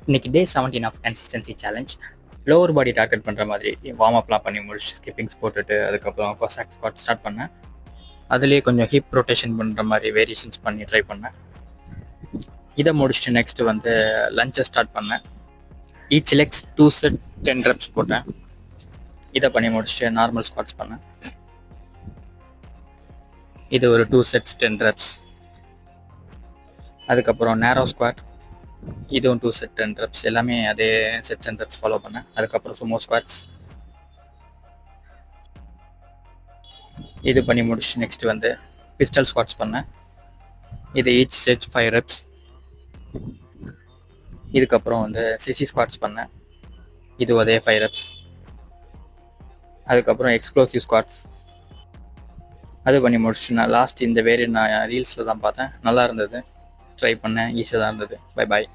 இன்னைக்கு day 17 of consistency challenge. Lower body target பண்ணுற மாதிரி வார்ம் அப்லாம் பண்ணி முடிச்சு ஸ்கிப்பிங்ஸ் போட்டுட்டு அதுக்கப்புறம் கொசாக் ஸ்குவாட் ஸ்டார்ட் பண்ணேன். அதுலேயே கொஞ்சம் ஹிப் ரொட்டேஷன் பண்ணுற மாதிரி வேரியேஷன்ஸ் பண்ணி ட்ரை பண்ணேன். இதை முடிச்சுட்டு நெக்ஸ்ட்டு வந்து லஞ்சை ஸ்டார்ட் பண்ணேன். ஈச் லெக்ஸ் 2 செட் 10 reps போட்டேன். இதை பண்ணி முடிச்சுட்டு நார்மல் ஸ்குவாட்ஸ் பண்ணேன். இது ஒரு 2 sets 10 reps. அதுக்கப்புறம் நேரோ ஸ்குவாட், இதுவும் 2 set 10 reps. எல்லாமே அதே செட்ஸ் அண்ட் ரெப்ஸ் ஃபாலோ பண்ணேன். அதுக்கப்புறம் சுமோ ஸ்குவாட்ஸ் இது பண்ணி முடிச்சு நெக்ஸ்ட் வந்து பிஸ்டல் ஸ்குவாட்ஸ் பண்ணேன். இது ஈச் செட் 5 reps. இதுக்கப்புறம் வந்து சிசி ஸ்குவாட்ஸ் பண்ணேன். இது அதே 5 reps. அதுக்கப்புறம் எக்ஸ்ப்ளோசிவ் ஸ்குவாட்ஸ் அது பண்ணி முடிச்சுட்டு நான் லாஸ்ட் இந்த வேரியன்ட் நான் ரீல்ஸில் தான் பார்த்தேன். நல்லா இருந்தது, ட்ரை பண்ணேன், ஈஸியாக தான் இருந்தது. Bye bye.